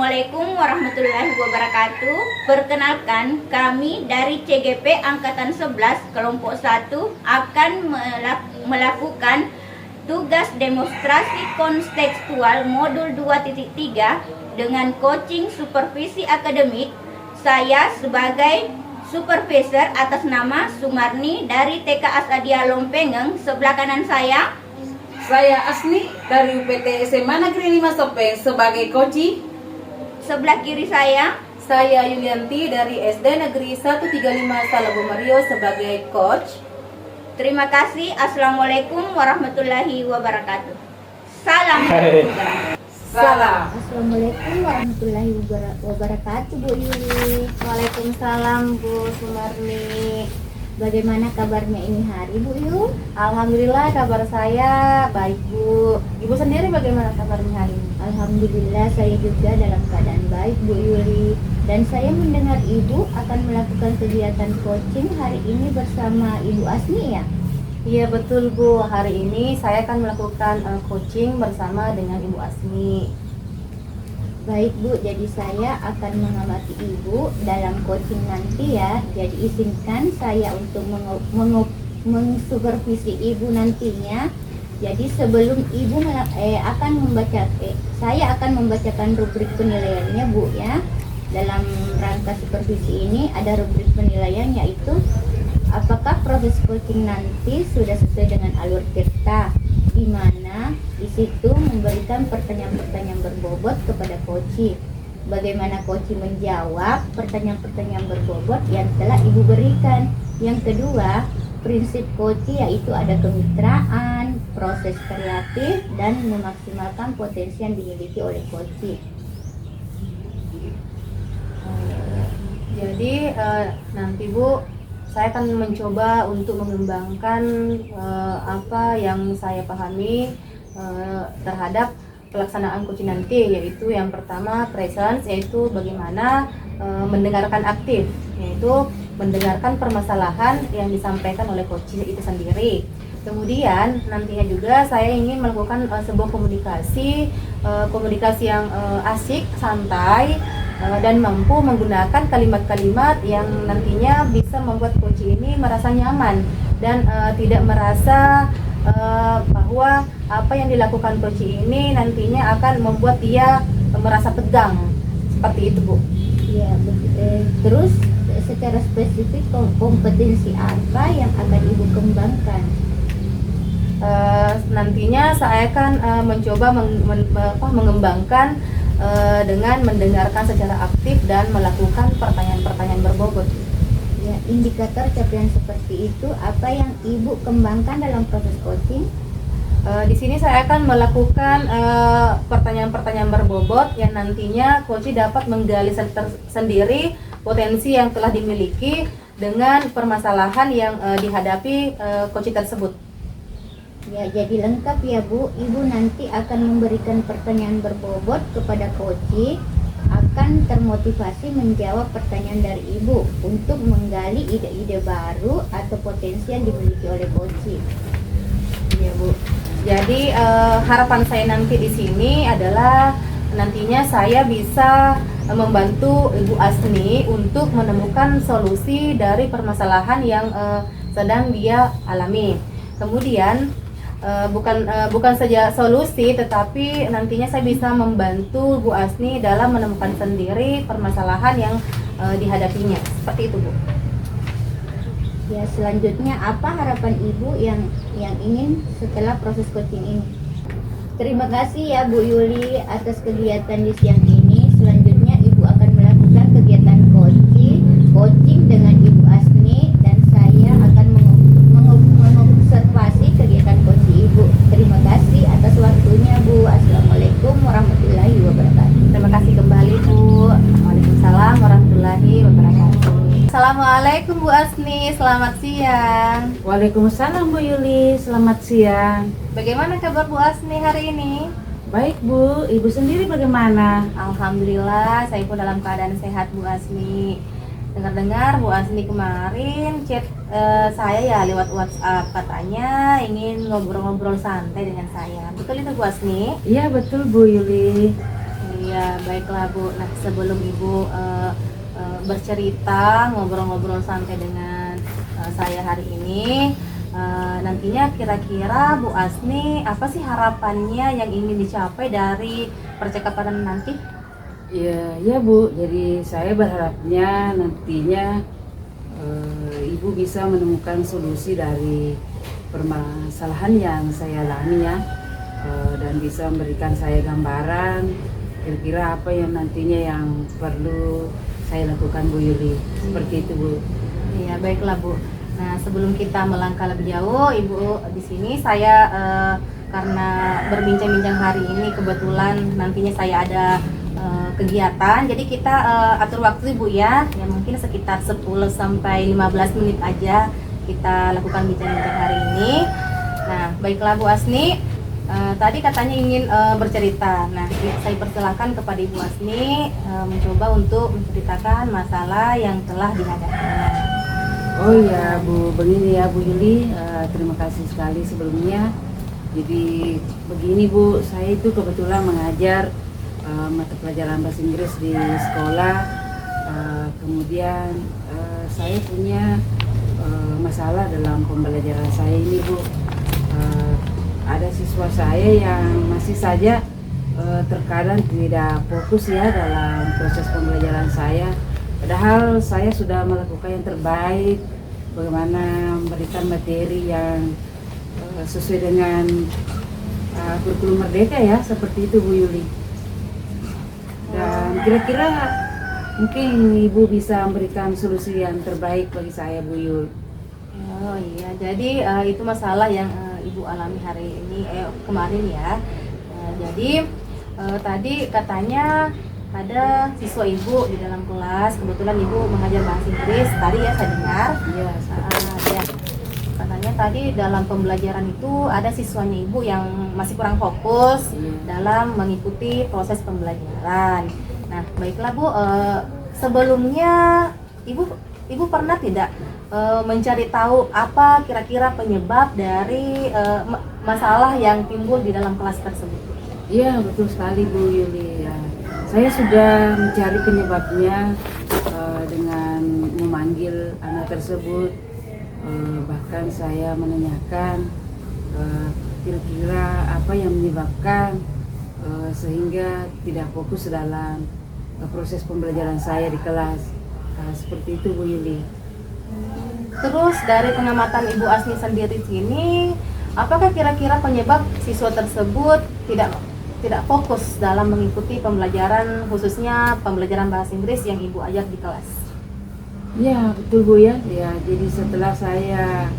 Assalamualaikum warahmatullahi wabarakatuh. Perkenalkan, kami dari CGP Angkatan 11 Kelompok 1 akan melakukan tugas demonstrasi kontekstual modul 2.3 dengan coaching supervisi akademik. Saya sebagai supervisor atas nama Sumarni dari TK Asadia Lompengeng. Sebelah kanan saya Asni dari UPT SMA Negeri 5 Sopeng sebagai coach. Sebelah kiri saya Yulianti dari SD Negeri 135 Salago Mario sebagai coach. Terima kasih. Assalamualaikum warahmatullahi wabarakatuh. Salam. Salam. Assalamualaikum warahmatullahi wabarakatuh, Bu Yuli. Waalaikumsalam Bu Sumarni. Bagaimana kabarnya ini hari, Bu Yu? Alhamdulillah kabar saya baik Bu. Ibu sendiri bagaimana kabarnya hari ini? Alhamdulillah saya juga dalam keadaan baik, Bu Yuli. Dan saya mendengar Ibu akan melakukan kegiatan coaching hari ini bersama Ibu Asni ya? Iya betul Bu, hari ini saya akan melakukan coaching bersama dengan Ibu Asmi. Baik Bu, jadi saya akan mengamati Ibu dalam coaching nanti ya. Jadi izinkan saya untuk mensupervisi Ibu nantinya. Jadi sebelum Ibu saya akan membacakan rubrik penilaiannya Bu ya. Dalam rangka supervisi ini ada rubrik penilaian, yaitu apakah proses coaching nanti sudah sesuai dengan alur tirta, di mana di situ memberikan pertanyaan-pertanyaan berbobot kepada coach. Bagaimana coach menjawab pertanyaan-pertanyaan berbobot yang telah Ibu berikan. Yang kedua, prinsip coach yaitu ada kemitraan, proses kreatif, dan memaksimalkan potensi yang dimiliki oleh coach. Jadi nanti Bu, saya akan mencoba untuk mengembangkan apa yang saya pahami terhadap pelaksanaan coaching nanti, yaitu yang pertama presence, yaitu bagaimana mendengarkan aktif, yaitu mendengarkan permasalahan yang disampaikan oleh coach itu sendiri. Kemudian nantinya juga saya ingin melakukan sebuah komunikasi yang asik, santai, dan mampu menggunakan kalimat-kalimat yang nantinya bisa membuat coach ini merasa nyaman dan tidak merasa bahwa apa yang dilakukan coach ini nantinya akan membuat dia merasa tegang. Seperti itu Bu. Ya, terus secara spesifik kompetensi apa yang akan Ibu kembangkan? Nantinya saya akan mencoba mengembangkan dengan mendengarkan secara aktif dan melakukan pertanyaan-pertanyaan berbobot. Ya, indikator capaian seperti itu apa yang Ibu kembangkan dalam proses coaching? Di sini saya akan melakukan pertanyaan-pertanyaan berbobot yang nantinya coach dapat menggali sendiri potensi yang telah dimiliki dengan permasalahan yang dihadapi coach tersebut. Ya, jadi lengkap ya Bu. Ibu nanti akan memberikan pertanyaan berbobot kepada coach, akan termotivasi menjawab pertanyaan dari Ibu untuk menggali ide-ide baru atau potensi yang dimiliki oleh coach. Iya Bu. Jadi harapan saya nanti di sini adalah nantinya saya bisa membantu Ibu Asni untuk menemukan solusi dari permasalahan yang sedang dia alami. Kemudian bukan saja solusi, tetapi nantinya saya bisa membantu Bu Asni dalam menemukan sendiri permasalahan yang dihadapinya. Seperti itu Bu. Ya, selanjutnya apa harapan Ibu yang ingin setelah proses coaching ini? Terima kasih ya Bu Yuli atas kegiatan di siang ini. Selanjutnya Ibu akan melakukan kegiatan coaching dengan Ibu Asni, dan saya akan mengobservasi kegiatan coaching Ibu. Terima kasih atas waktunya Bu. Assalamualaikum warahmatullahi wabarakatuh. Terima kasih kembali Bu. Waalaikumsalam warahmatullahi wabarakatuh. Assalamualaikum Bu Asni, selamat siang. Waalaikumsalam Bu Yuli, selamat siang. Bagaimana kabar Bu Asni hari ini? Baik Bu, Ibu sendiri bagaimana? Alhamdulillah, saya pun dalam keadaan sehat Bu Asni. Dengar-dengar Bu Asni kemarin chat saya ya lewat WhatsApp, katanya ingin ngobrol-ngobrol santai dengan saya. Betul itu Bu Asni? Iya betul Bu Yuli. Ya, baiklah Bu. Nah, sebelum Ibu bercerita, ngobrol-ngobrol santai dengan saya hari ini, nantinya kira-kira Bu Asni apa sih harapannya yang ingin dicapai dari percakapan nanti? Ya Bu, jadi saya berharapnya nantinya Ibu bisa menemukan solusi dari permasalahan yang saya alami ya, dan bisa memberikan saya gambaran kira-kira apa yang nantinya yang perlu saya lakukan Bu Yuli. Seperti itu Bu. Iya, baiklah Bu. Nah, sebelum kita melangkah lebih jauh, Ibu di sini saya karena berbincang-bincang hari ini kebetulan nantinya saya ada kegiatan, jadi kita atur waktu Bu ya, ya mungkin sekitar 10 sampai 15 menit aja kita lakukan bincang-bincang hari ini. Nah, baiklah Bu Asni, tadi katanya ingin bercerita. Nah, saya persilakan kepada Ibu Asni mencoba untuk menceritakan masalah yang telah dihadapinya. Oh ya Bu, begini ya Bu Yuli, terima kasih sekali sebelumnya. Jadi begini Bu, saya itu kebetulan mengajar mata pelajaran bahasa Inggris di sekolah. Kemudian saya punya masalah dalam pembelajaran saya ini Bu. Ada siswa saya yang masih saja terkadang tidak fokus ya dalam proses pembelajaran saya. Padahal saya sudah melakukan yang terbaik, bagaimana memberikan materi yang sesuai dengan kurikulum Merdeka ya, seperti itu Bu Yuli. Dan kira-kira mungkin Ibu bisa memberikan solusi yang terbaik bagi saya Bu Yul. Oh iya, jadi itu masalah yang Ibu alami hari ini, kemarin ya. Jadi tadi katanya ada siswa Ibu di dalam kelas, kebetulan Ibu mengajar bahasa Inggris tadi ya saya dengar. Iya, Ya, katanya tadi dalam pembelajaran itu ada siswanya Ibu yang masih kurang fokus dalam mengikuti proses pembelajaran. Nah, baiklah Bu, sebelumnya Ibu pernah tidak mencari tahu apa kira-kira penyebab dari masalah yang timbul di dalam kelas tersebut? Iya betul sekali Bu Yuli ya. Saya sudah mencari penyebabnya dengan memanggil anak tersebut, bahkan saya menanyakan kira-kira apa yang menyebabkan sehingga tidak fokus dalam proses pembelajaran saya di kelas. Seperti itu Bu Yuli. Terus dari pengamatan Ibu Asni sendiri sini, apakah kira-kira penyebab siswa tersebut tidak fokus dalam mengikuti pembelajaran, khususnya pembelajaran bahasa Inggris yang Ibu ajar di kelas? Ya betul Bu ya. Ya jadi setelah saya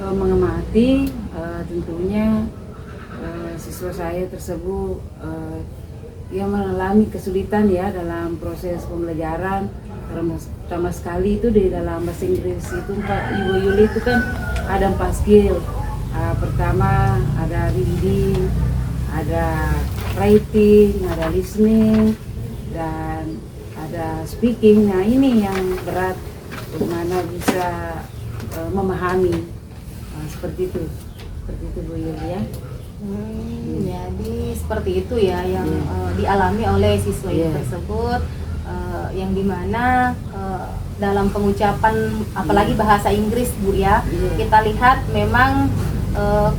mengamati, tentunya siswa saya tersebut yang mengalami kesulitan ya dalam proses pembelajaran. Pertama sekali itu di dalam bahasa Inggris itu Ibu Yuli itu kan ada 4 skill. Pertama ada reading, ada writing, ada listening, dan ada speaking. Nah ini yang berat, bagaimana bisa memahami. Seperti itu Bu Yuli ya. Jadi seperti itu ya yang dialami oleh siswa tersebut, yang dimana dalam pengucapan apalagi bahasa Inggris Bu ya, kita lihat memang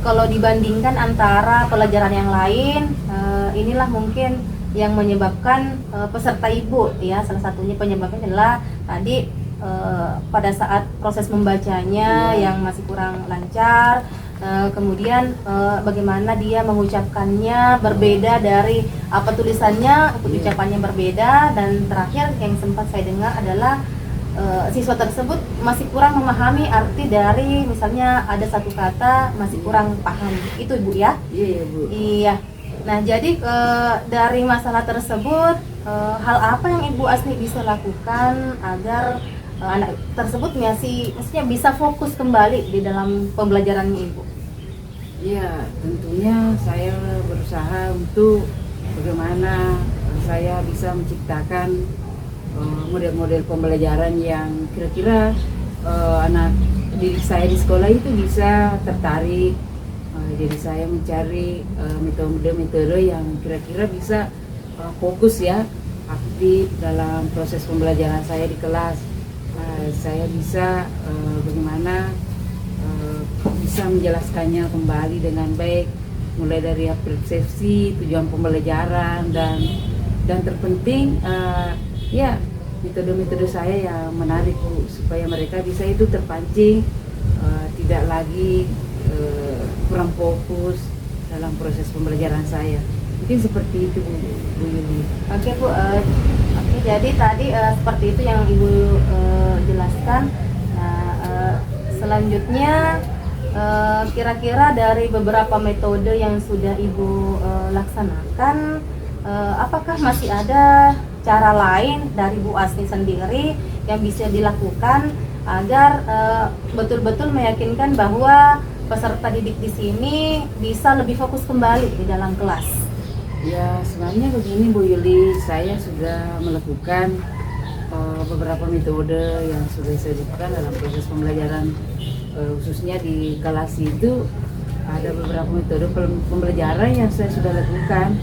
kalau dibandingkan antara pelajaran yang lain, inilah mungkin yang menyebabkan peserta Ibu ya, salah satunya penyebabnya adalah tadi pada saat proses membacanya yang masih kurang lancar. Kemudian bagaimana dia mengucapkannya berbeda dari apa tulisannya, ucapannya berbeda, dan terakhir yang sempat saya dengar adalah siswa tersebut masih kurang memahami arti dari misalnya ada satu kata masih kurang paham. Itu Ibu ya? Iya Bu. Iya. Nah jadi dari masalah tersebut, hal apa yang Ibu Asni bisa lakukan agar anak tersebut maksudnya bisa fokus kembali di dalam pembelajarannya Ibu? Ya tentunya saya berusaha untuk bagaimana saya bisa menciptakan model-model pembelajaran yang kira-kira anak didik saya di sekolah itu bisa tertarik. Jadi saya mencari metode-metode yang kira-kira bisa fokus ya, aktif dalam proses pembelajaran saya di kelas. Saya bisa bagaimana bisa menjelaskannya kembali dengan baik, mulai dari persepsi, tujuan pembelajaran, dan terpenting ya metode-metode saya yang menarik Bu, supaya mereka bisa itu terpancing, tidak lagi kurang fokus dalam proses pembelajaran saya. Mungkin seperti itu Bu Yuli. Oke Bu, oke, jadi tadi seperti itu yang Ibu jelaskan. Nah, selanjutnya kira-kira dari beberapa metode yang sudah Ibu laksanakan, apakah masih ada cara lain dari Bu Asni sendiri yang bisa dilakukan agar betul-betul meyakinkan bahwa peserta didik di sini bisa lebih fokus kembali di dalam kelas? Ya sebenarnya begini Bu Yuli, saya sudah melakukan beberapa metode yang sudah saya lakukan dalam proses pembelajaran, khususnya di kelas itu ada beberapa metode pembelajaran yang saya sudah lakukan,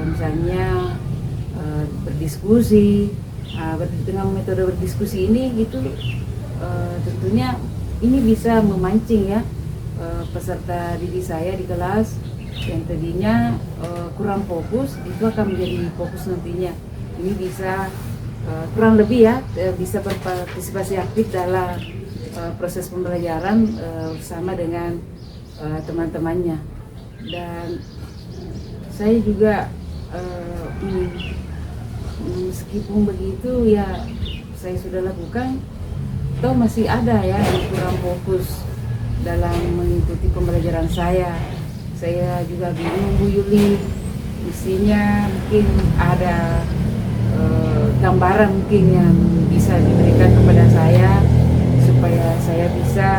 misalnya berdiskusi. Dengan metode berdiskusi ini gitu, tentunya ini bisa memancing ya peserta didik saya di kelas yang tadinya kurang fokus, itu akan menjadi fokus nantinya. Ini bisa kurang lebih ya bisa berpartisipasi aktif dalam proses pembelajaran bersama dengan teman-temannya. Dan saya juga meskipun begitu ya saya sudah lakukan, toh masih ada ya yang kurang fokus dalam mengikuti pembelajaran saya. Saya juga bingung Bu Yuli, isinya mungkin ada gambaran mungkin yang bisa diberikan kepada saya supaya saya bisa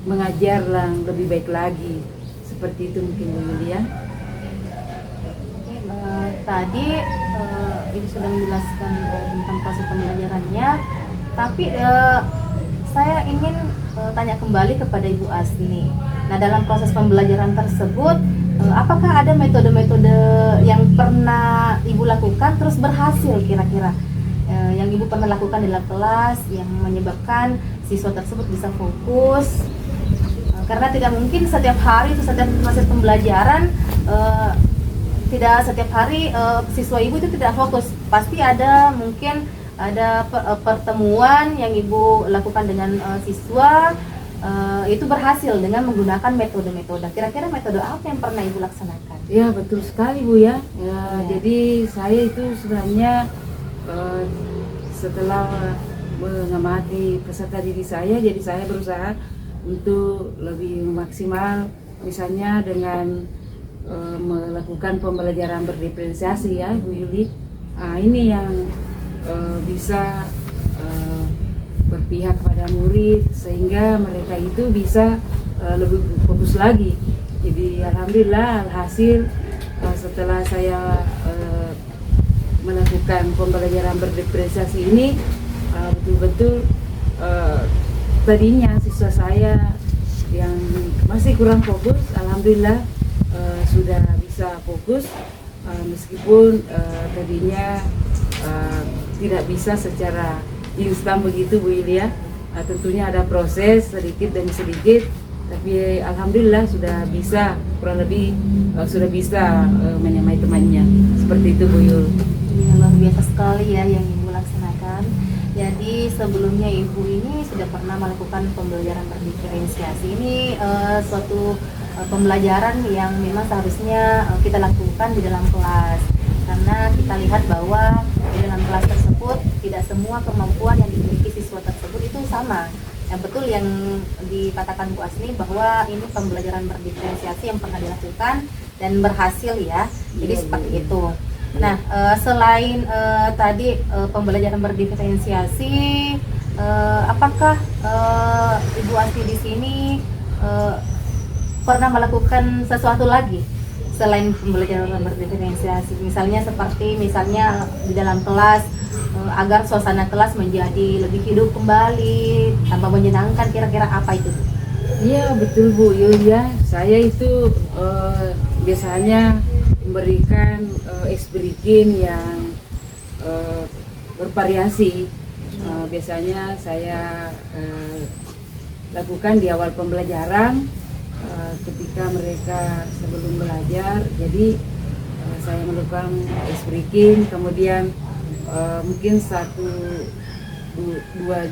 mengajar yang lebih baik lagi. Seperti itu mungkin Bu Yuli ya. Tadi Ibu sudah menjelaskan tentang proses pembelajarannya, tapi saya ingin tanya kembali kepada Ibu Asni. Nah, dalam proses pembelajaran tersebut, apakah ada metode-metode yang pernah Ibu lakukan terus berhasil kira-kira? Yang Ibu pernah lakukan dalam kelas yang menyebabkan siswa tersebut bisa fokus? Karena tidak mungkin setiap hari atau setiap proses pembelajaran tidak setiap hari siswa Ibu itu tidak fokus. Pasti ada mungkin ada pertemuan yang Ibu lakukan dengan siswa itu berhasil dengan menggunakan metode-metode. Kira-kira metode apa yang pernah Ibu laksanakan? Ya betul sekali Bu ya. Jadi saya itu sebenarnya setelah mengamati peserta didik saya, jadi saya berusaha untuk lebih maksimal, misalnya dengan melakukan pembelajaran berdiferensiasi ya Bu Yuli. Ini yang bisa berpihak pada murid sehingga mereka itu bisa lebih fokus lagi. Jadi alhamdulillah hasil setelah saya melakukan pembelajaran berdiferensiasi ini betul-betul tadinya siswa saya yang masih kurang fokus, alhamdulillah sudah bisa fokus, meskipun tadinya tidak bisa secara instan begitu Bu Yulia. Tentunya ada proses sedikit demi sedikit, tapi alhamdulillah sudah bisa, kurang lebih sudah bisa menyamai temannya. Seperti itu Bu Yul. Ini luar biasa sekali ya yang Ibu laksanakan. Jadi sebelumnya Ibu ini sudah pernah melakukan pembelajaran berdiferensiasi. Ini suatu pembelajaran yang memang seharusnya kita lakukan di dalam kelas, karena kita lihat bahwa di dalam kelas tersebut tidak semua kemampuan yang dimiliki siswa tersebut itu sama. Yang betul yang dikatakan Bu Asni bahwa ini pembelajaran berdiferensiasi yang pernah dilakukan dan berhasil ya. Jadi seperti itu. Nah, selain tadi pembelajaran berdiferensiasi, apakah Ibu Asni di sini pernah melakukan sesuatu lagi selain pembelajaran berdiferensiasi? Misalnya di dalam kelas, agar suasana kelas menjadi lebih hidup kembali, tambah menyenangkan, kira-kira apa itu? Iya betul Bu Yulia, saya itu biasanya memberikan ice breaking yang bervariasi. Biasanya saya lakukan di awal pembelajaran ketika mereka sebelum belajar. Jadi saya melakukan ice breaking, kemudian mungkin 1-2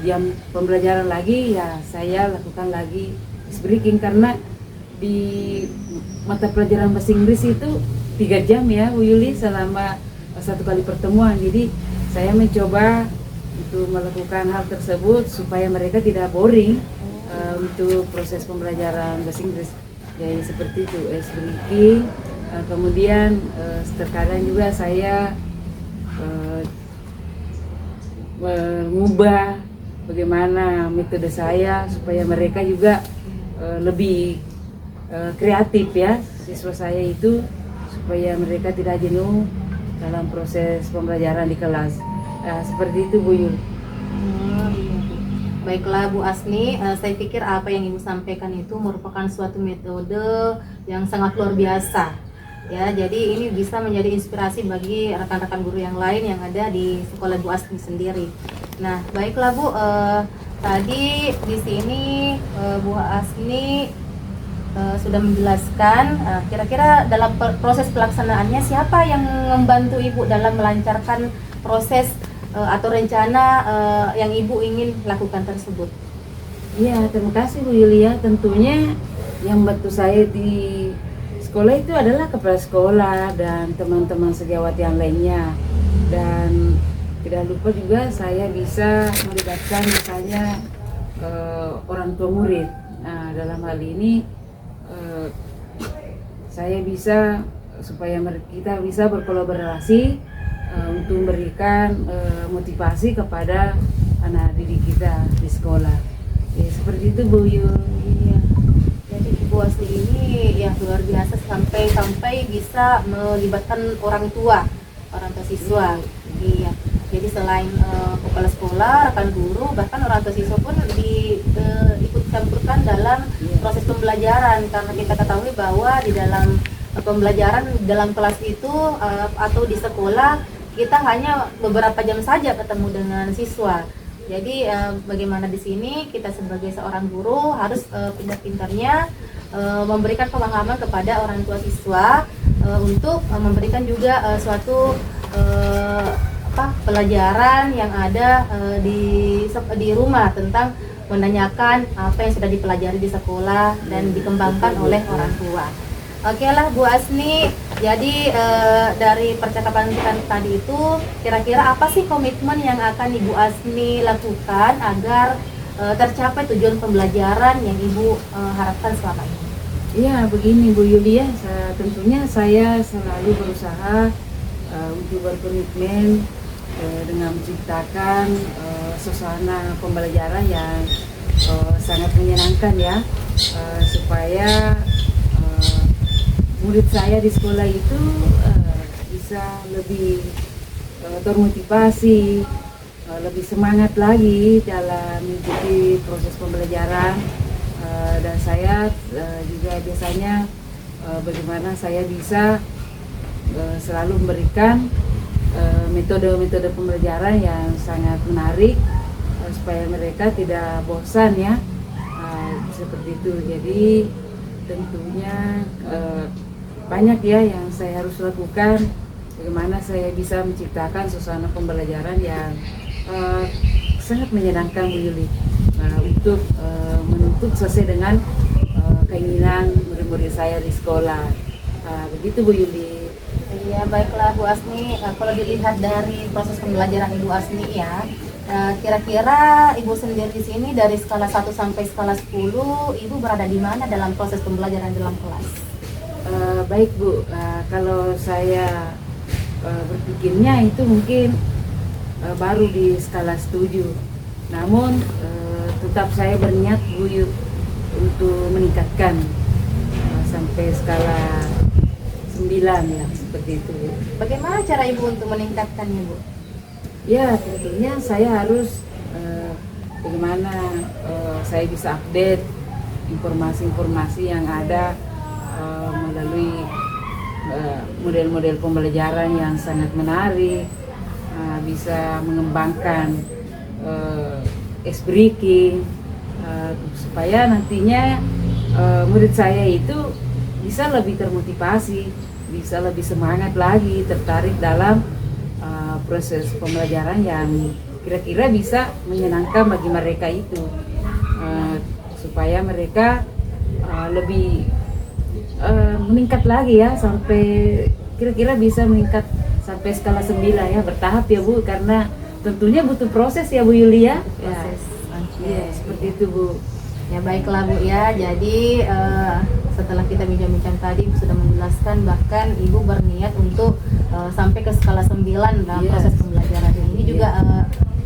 jam pembelajaran lagi ya saya lakukan lagi ice breaking, karena di mata pelajaran bahasa Inggris itu 3 jam ya Bu Yuli selama satu kali pertemuan. Jadi saya mencoba untuk melakukan hal tersebut supaya mereka tidak boring untuk proses pembelajaran bahasa Inggris. Jadi seperti itu ice breaking. Kemudian terkadang juga saya mengubah bagaimana metode saya supaya mereka juga lebih kreatif ya, siswa saya itu, supaya mereka tidak jenuh dalam proses pembelajaran di kelas. Seperti itu Bu Yul. Iya, Bu. Baiklah Bu Asni, saya pikir apa yang Ibu sampaikan itu merupakan suatu metode yang sangat luar biasa. Ya, jadi ini bisa menjadi inspirasi bagi rekan-rekan guru yang lain yang ada di sekolah Bu Asni sendiri. Nah, baiklah Bu, tadi di sini Bu Asni sudah menjelaskan kira-kira dalam proses pelaksanaannya siapa yang membantu Ibu dalam melancarkan proses atau rencana yang Ibu ingin lakukan tersebut. Iya, terima kasih Bu Yulia. Tentunya yang membantu saya di sekolah itu adalah kepala sekolah dan teman-teman sejawat yang lainnya. Dan tidak lupa juga saya bisa melibatkan misalnya orang tua murid. Nah, dalam hal ini saya bisa supaya kita bisa berkolaborasi untuk memberikan motivasi kepada anak didik kita di sekolah. Ya, seperti itu Bu Yul. Iya. Jadi Ibu Asli ini yang luar biasa sampai bisa melibatkan orang tua siswa. Iya. Jadi selain kepala sekolah, rekan guru, bahkan orang tua siswa pun ikut campurkan dalam proses pembelajaran, karena kita ketahui bahwa di dalam pembelajaran dalam kelas itu atau di sekolah kita hanya beberapa jam saja ketemu dengan siswa. Jadi bagaimana di sini kita sebagai seorang guru harus pintar-pintarnya memberikan pemahaman kepada orang tua siswa untuk memberikan juga suatu pelajaran yang ada di rumah, tentang menanyakan apa yang sudah dipelajari di sekolah dan dikembangkan oleh orang tua. Oke lah Bu Asni, jadi dari percakapan kita tadi itu kira-kira apa sih komitmen yang akan Ibu Asni lakukan agar tercapai tujuan pembelajaran yang Ibu harapkan selama ini? Iya, begini Bu Yulia, tentunya saya selalu berusaha untuk berkomitmen dengan menciptakan suasana pembelajaran yang sangat menyenangkan ya, supaya murid saya di sekolah itu bisa lebih termotivasi, lebih semangat lagi dalam mengikuti proses pembelajaran. Dan saya juga biasanya bagaimana saya bisa selalu memberikan metode-metode pembelajaran yang sangat menarik supaya mereka tidak bosan ya, seperti itu. Jadi tentunya banyak ya yang saya harus lakukan, bagaimana saya bisa menciptakan suasana pembelajaran yang sangat menyenangkan Bu Yuli, untuk menuntut sesuai dengan keinginan murid-murid saya di sekolah. Begitu Bu Yuli. Iya, baiklah Bu Asni, kalau dilihat dari proses pembelajaran Ibu Asni ya, kira-kira Ibu sendiri di sini dari skala 1 sampai skala 10, Ibu berada di mana dalam proses pembelajaran dalam kelas? Baik Bu, kalau saya berpikirnya itu mungkin baru di skala 7. Namun tetap saya berniat Bu untuk meningkatkan sampai skala 9 ya, seperti itu. Bagaimana cara Ibu untuk meningkatkannya Bu? Ya, tentunya saya harus bagaimana saya bisa update informasi-informasi yang ada melalui model-model pembelajaran yang sangat menarik, bisa mengembangkan ice breaking, supaya nantinya murid saya itu bisa lebih termotivasi, bisa lebih semangat lagi, tertarik dalam proses pembelajaran yang kira-kira bisa menyenangkan bagi mereka itu, supaya mereka lebih meningkat lagi ya, sampai kira-kira bisa meningkat sampai skala 9 ya, bertahap ya Bu, karena tentunya butuh proses ya Bu Yulia. Proses. Iya, seperti itu Bu. Ya baiklah Bu ya, jadi setelah kita bincang-bincang tadi sudah menjelaskan, bahkan Ibu berniat untuk sampai ke skala 9 dalam proses pembelajaran ini juga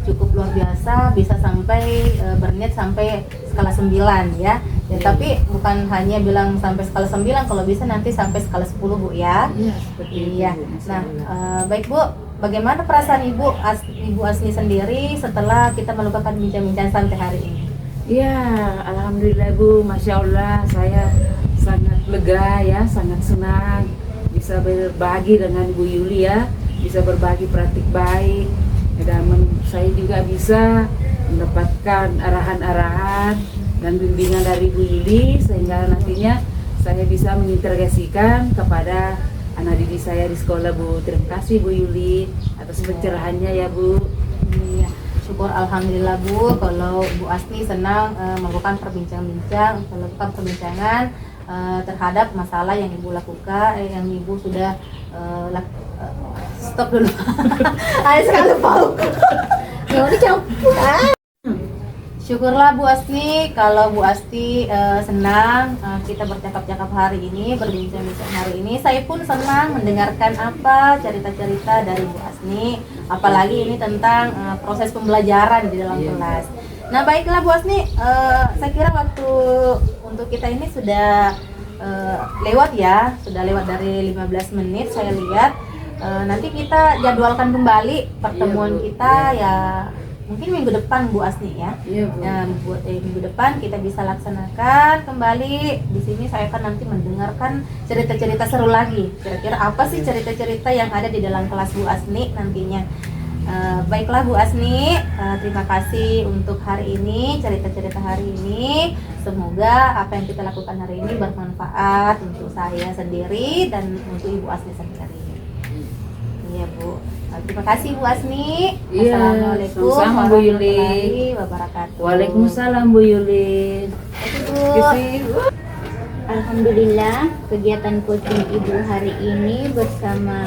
cukup luar biasa, bisa sampai berniat sampai skala 9 ya. Ya, tapi bukan hanya bilang sampai skala 9, kalau bisa nanti sampai skala 10 Bu ya. Iya, seperti itu. Iya. Bu, Nah, masyaallah. baik Bu, bagaimana perasaan Ibu Asni sendiri setelah kita melakukan bincang-bincang santai hari ini? Iya, alhamdulillah Bu, masya Allah, saya sangat lega ya, sangat senang bisa berbagi dengan Bu Yulia, bisa berbagi praktik baik, dan saya juga bisa mendapatkan arahan-arahan dan bimbingan dari Bu Yuli, sehingga nantinya saya bisa mengintegrasikan kepada anak didik saya di sekolah Bu. Terima kasih Bu Yuli atas pencerahannya ya Bu. Iya, syukur alhamdulillah Bu kalau Bu Asni senang melakukan melakukan perbincangan terhadap masalah yang Ibu lakukan, yang Ibu sudah stop dulu. Ayo sekali Pak. Ya udah campur. Syukurlah Bu Asni kalau Bu Asti senang kita bercakap-cakap hari ini, berbincang-bincang hari ini. Saya pun senang mendengarkan apa cerita-cerita dari Bu Asni, apalagi ini tentang proses pembelajaran di dalam kelas. Nah baiklah Bu Asni, saya kira waktu untuk kita ini sudah lewat ya, sudah lewat dari 15 menit saya lihat. Nanti kita jadwalkan kembali pertemuan kita ya. Mungkin minggu depan Bu Asni ya. Iya Bu. Nah, minggu depan kita bisa laksanakan kembali. Di sini saya akan nanti mendengarkan cerita-cerita seru lagi. Kira-kira apa sih cerita-cerita yang ada di dalam kelas Bu Asni nantinya. Baiklah Bu Asni, terima kasih untuk hari ini, cerita-cerita hari ini. Semoga apa yang kita lakukan hari ini bermanfaat untuk saya sendiri dan untuk Ibu Asni sendiri. Iya Bu. Terima kasih Bu Asni. Iya, Assalamualaikum sama-sama, Bu Yuli. warahmatullahi wabarakatuh. Waalaikumsalam Bu Yuli. Bu. Alhamdulillah, kegiatan coaching Ibu hari ini bersama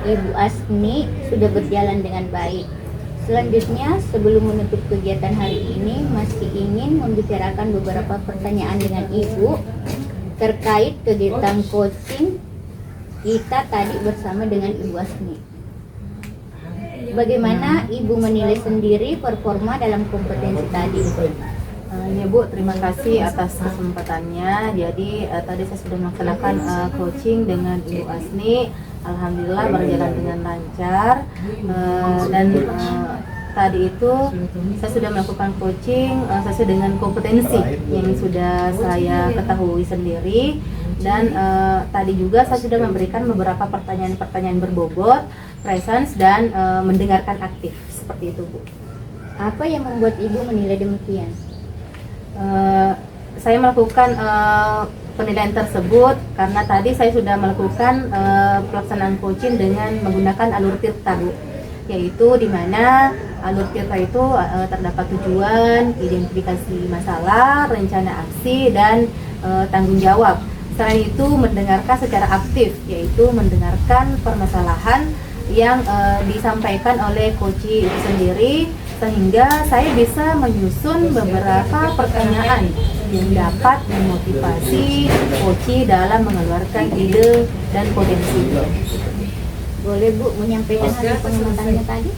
Ibu Asni sudah berjalan dengan baik. Selanjutnya, sebelum menutup kegiatan hari ini, masih ingin membicarakan beberapa pertanyaan dengan Ibu terkait kegiatan coaching kita tadi bersama dengan Ibu Asni. Bagaimana Ibu menilai sendiri performa dalam kompetensi tadi? Ya Bu, terima kasih atas kesempatannya. Jadi tadi saya sudah melaksanakan coaching dengan Ibu Asni. Alhamdulillah berjalan dengan lancar. Dan tadi itu saya sudah melakukan coaching sesuai dengan kompetensi yang sudah saya ketahui sendiri. Dan tadi juga saya sudah memberikan beberapa pertanyaan-pertanyaan berbobot, presence, dan mendengarkan aktif. Seperti itu Bu. Apa yang membuat Ibu menilai demikian? Saya melakukan penilaian tersebut karena tadi saya sudah melakukan pelaksanaan coaching dengan menggunakan alur tirta Bu, yaitu di mana alur tirta itu terdapat tujuan, identifikasi masalah, rencana aksi, dan tanggung jawab. Selain itu mendengarkan secara aktif, yaitu mendengarkan permasalahan yang disampaikan oleh coach itu sendiri, sehingga saya bisa menyusun beberapa pertanyaan yang dapat memotivasi coach dalam mengeluarkan ide dan potensi. Boleh Bu menyampaikan hasil pengamatannya tadi?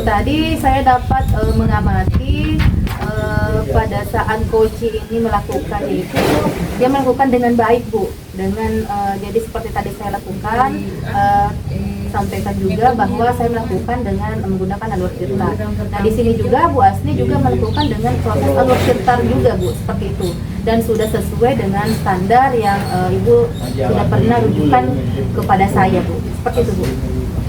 Tadi saya dapat mengamati pada saat coach ini melakukan itu, dia melakukan dengan baik Bu, dengan jadi seperti tadi saya lakukan, sampaikan juga bahwa saya melakukan dengan menggunakan alur tirta. Nah di sini juga Bu Asni juga melakukan dengan proses alur tirta juga Bu, seperti itu. Dan sudah sesuai dengan standar yang Ibu sudah pernah rujukan kepada saya Bu, seperti itu Bu.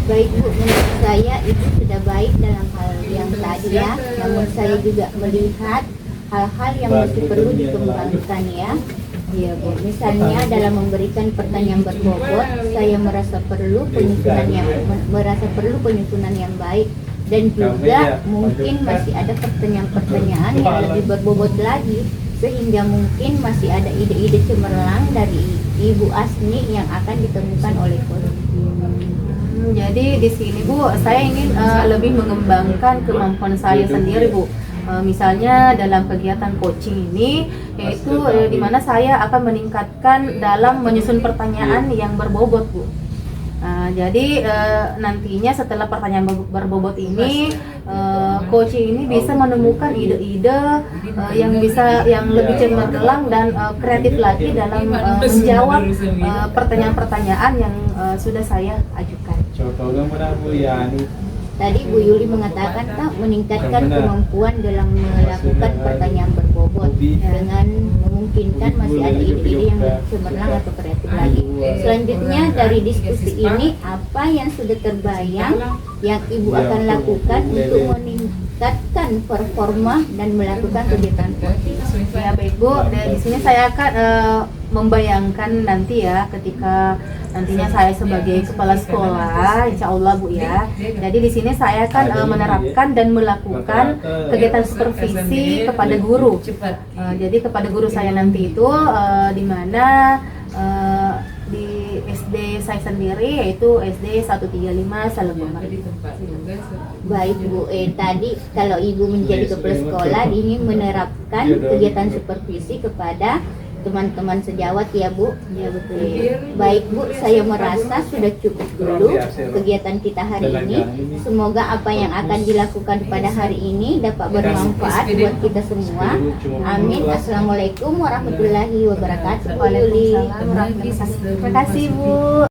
Baik Bu, menurut saya itu sudah baik dalam hal yang tadi ya. Namun saya juga melihat hal-hal yang masih perlu dikembangkan ya. Iya Bu, misalnya dalam memberikan pertanyaan berbobot, saya merasa perlu penyusunan yang baik, dan juga mungkin masih ada pertanyaan-pertanyaan yang lebih berbobot lagi, sehingga mungkin masih ada ide-ide cemerlang dari Ibu Asni yang akan ditemukan oleh kolektif. Jadi di sini Bu, saya ingin lebih mengembangkan kemampuan saya sendiri Bu. Misalnya dalam kegiatan coaching ini, yaitu di mana saya akan meningkatkan dalam menyusun pertanyaan yang berbobot Bu. Jadi nantinya setelah pertanyaan berbobot ini, coaching ini bisa menemukan ide-ide yang lebih cemerlang dan kreatif lagi dalam menjawab pertanyaan-pertanyaan yang sudah saya ajukan. Tadi Bu Yuli mengatakan meningkatkan kemampuan dalam melakukan pertanyaan berbobot dengan memungkinkan masih ada ide-ide yang lebih cemerlang atau kreatif lagi. Selanjutnya dari diskusi ini, apa yang sudah terbayang yang Ibu akan lakukan untuk meningkatkan performa dan melakukan kegiatan coaching? Ya baik Bu, dari sini saya akan membayangkan nanti ya ketika nantinya saya sebagai kepala sekolah, insya Allah Bu ya. Jadi di sini saya akan menerapkan dan melakukan kegiatan supervisi kepada guru. Jadi kepada guru saya nanti itu di mana di SD saya sendiri, yaitu SD 135 Salagomar. Baik Bu, tadi kalau Ibu menjadi kepala sekolah ingin menerapkan kegiatan supervisi kepada teman-teman sejawat ya Bu. Ya betul. Baik Bu, saya merasa sudah cukup dulu kegiatan kita hari ini. Semoga apa yang akan dilakukan pada hari ini dapat bermanfaat buat kita semua. Amin. Assalamualaikum warahmatullahi wabarakatuh. Bu Yuli. Terima kasih Bu.